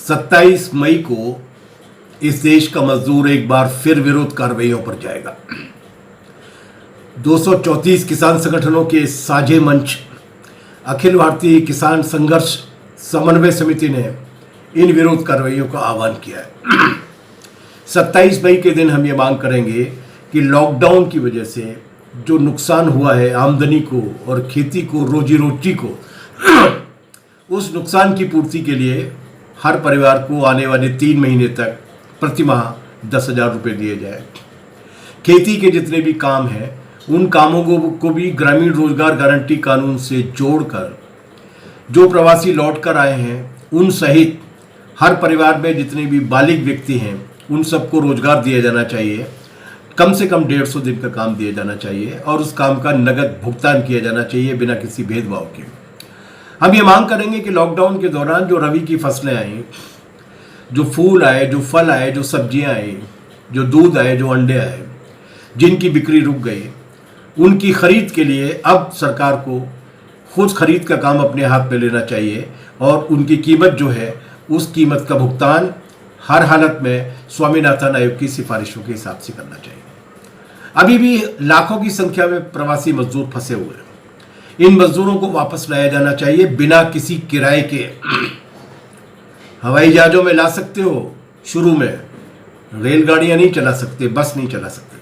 27 मई को इस देश का मजदूर एक बार फिर विरोध कार्रवाइयों पर जाएगा। 234 किसान संगठनों के साझे मंच अखिल भारतीय किसान संघर्ष समन्वय समिति ने इन विरोध कार्रवाइयों का आह्वान किया है। 27 मई के दिन हम ये मांग करेंगे कि लॉकडाउन की वजह से जो नुकसान हुआ है आमदनी को और खेती को, रोजी रोटी को, उस नुकसान की पूर्ति के लिए हर परिवार को आने वाले 3 महीने तक प्रति माह 10,000 रुपये दिए जाए। खेती के जितने भी काम हैं उन कामों को भी ग्रामीण रोजगार गारंटी कानून से जोड़कर जो प्रवासी लौट कर आए हैं उन सहित हर परिवार में जितने भी बालिग व्यक्ति हैं उन सबको रोजगार दिया जाना चाहिए। कम से कम 150 दिन का काम दिया जाना चाहिए और उस काम का नगद भुगतान किया जाना चाहिए बिना किसी भेदभाव के। हम ये मांग करेंगे कि लॉकडाउन के दौरान जो रबी की फसलें आई, जो फूल आए, जो फल आए, जो सब्जियां आई, जो दूध आए, जो अंडे आए, जिनकी बिक्री रुक गई, उनकी खरीद के लिए अब सरकार को खुद खरीद का काम अपने हाथ में लेना चाहिए और उनकी कीमत जो है उस कीमत का भुगतान हर हालत में स्वामीनाथन आयोग की सिफारिशों के हिसाब से करना चाहिए। अभी भी लाखों की संख्या में प्रवासी मजदूर फंसे हुए हैं। इन मजदूरों को वापस लाया जाना चाहिए बिना किसी किराए के। हवाई जहाजों में ला सकते हो, शुरू में रेलगाड़ियां नहीं चला सकते, बस नहीं चला सकते,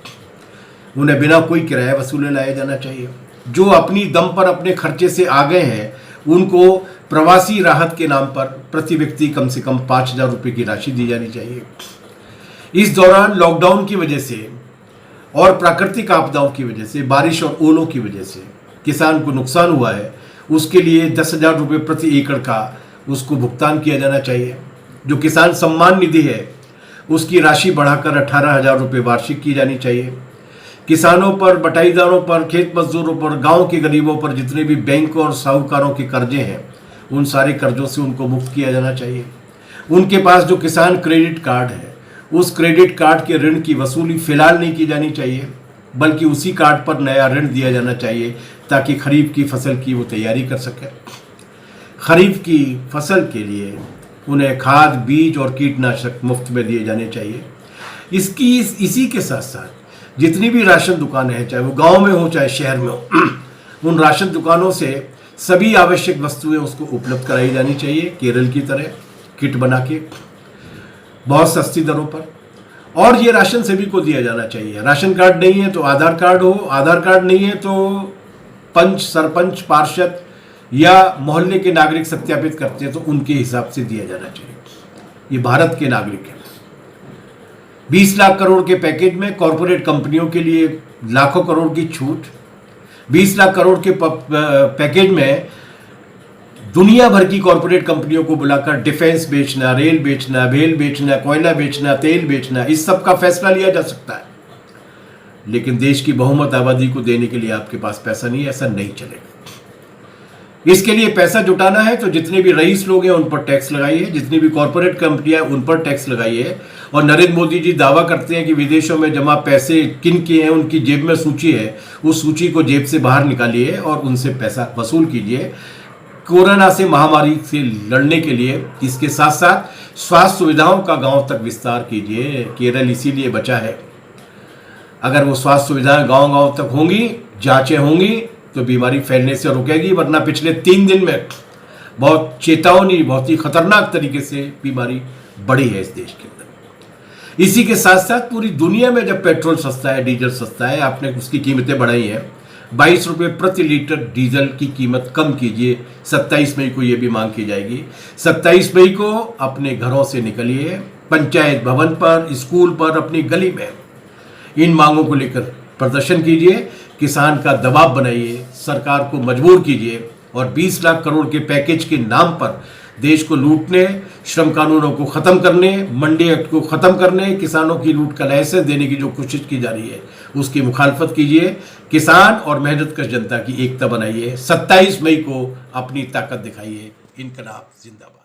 उन्हें बिना कोई किराया वसूले लाया जाना चाहिए। जो अपनी दम पर अपने खर्चे से आ गए हैं उनको प्रवासी राहत के नाम पर प्रति व्यक्ति कम से कम 5,000 रुपये की राशि दी जानी चाहिए। इस दौरान लॉकडाउन की वजह से और प्राकृतिक आपदाओं की वजह से, बारिश और ओलों की वजह से किसान को नुकसान हुआ है, उसके लिए 10,000 रुपये प्रति एकड़ का उसको भुगतान किया जाना चाहिए। जो किसान सम्मान निधि है उसकी राशि बढ़ाकर 18,000 रुपये वार्षिक की जानी चाहिए। किसानों पर, बटाईदारों पर, खेत मजदूरों पर, गांव के गरीबों पर जितने भी बैंक और साहूकारों के कर्जे हैं उन सारे कर्जों से उनको मुक्त किया जाना चाहिए। उनके पास जो किसान क्रेडिट कार्ड है उस क्रेडिट कार्ड के ऋण की वसूली फिलहाल नहीं की जानी चाहिए, बल्कि उसी कार्ड पर नया ऋण दिया जाना चाहिए ताकि खरीफ की फसल की वो तैयारी कर सके। खरीफ की फसल के लिए उन्हें खाद, बीज और कीटनाशक मुफ्त में दिए जाने चाहिए। इसी के साथ साथ जितनी भी राशन दुकानें हैं, चाहे वो गांव में हो चाहे शहर में हो, उन राशन दुकानों से सभी आवश्यक वस्तुएं उसको उपलब्ध कराई जानी चाहिए, केरल की तरह किट बना के बहुत सस्ती दरों पर। और ये राशन सभी को दिया जाना चाहिए। राशन कार्ड नहीं है तो आधार कार्ड हो, आधार कार्ड नहीं है तो पंच, सरपंच, पार्षद या मोहल्ले के नागरिक सत्यापित करते हैं तो उनके हिसाब से दिया जाना चाहिए। ये भारत के नागरिक हैं। 20 लाख करोड़ के पैकेज में कॉरपोरेट कंपनियों के लिए लाखों करोड़ की छूट, 20 लाख करोड़ के पैकेज में दुनिया भर की कॉरपोरेट कंपनियों को बुलाकर डिफेंस बेचना, रेल बेचना, भेल बेचना, कोयला बेचना, तेल बेचना, इस सब का फैसला लिया जा सकता है। लेकिन देश की बहुमत आबादी को देने के लिए आपके पास पैसा नहीं है, ऐसा नहीं चलेगा। इसके लिए पैसा जुटाना है तो जितने भी रईस लोग हैं उन पर टैक्स लगाइए, जितनी भी कॉरपोरेट कंपनियां उन पर टैक्स लगाइए। और नरेंद्र मोदी जी दावा करते हैं कि विदेशों में जमा पैसे किन के हैं उनकी जेब में सूची है, उस सूची को जेब से बाहर निकालिए और उनसे पैसा वसूल कीजिए। कोरोना से, महामारी से लड़ने के लिए इसके साथ साथ स्वास्थ्य सुविधाओं का गांव तक विस्तार कीजिए। केरल इसीलिए बचा है। अगर वो स्वास्थ्य सुविधाएं गांव-गांव तक होंगी, जांचें होंगी तो बीमारी फैलने से रुकेगी। वरना पिछले 3 दिन में बहुत चेतावनी, बहुत ही खतरनाक तरीके से बीमारी बढ़ी है इस देश के अंदर। इसी के साथ साथ पूरी दुनिया में जब पेट्रोल सस्ता है, डीजल सस्ता है, आपने उसकी कीमतें बढ़ाई हैं। 22 रुपये प्रति लीटर डीजल की कीमत कम कीजिए। 27 मई को ये भी मांग की जाएगी। 27 मई को अपने घरों से निकलिए, पंचायत भवन पर, स्कूल पर, अपनी गली में इन मांगों को लेकर प्रदर्शन कीजिए। किसान का दबाव बनाइए, सरकार को मजबूर कीजिए और 20 लाख करोड़ के पैकेज के नाम पर देश को लूटने, श्रम कानूनों को खत्म करने, मंडी एक्ट को खत्म करने, किसानों की लूट का लाइसेंस देने की जो कोशिश की जा रही है उसकी मुखालफत कीजिए। किसान और मेहनतकश जनता की एकता बनाइए। 27 मई को अपनी ताकत दिखाइए। इनकलाब जिंदाबाद।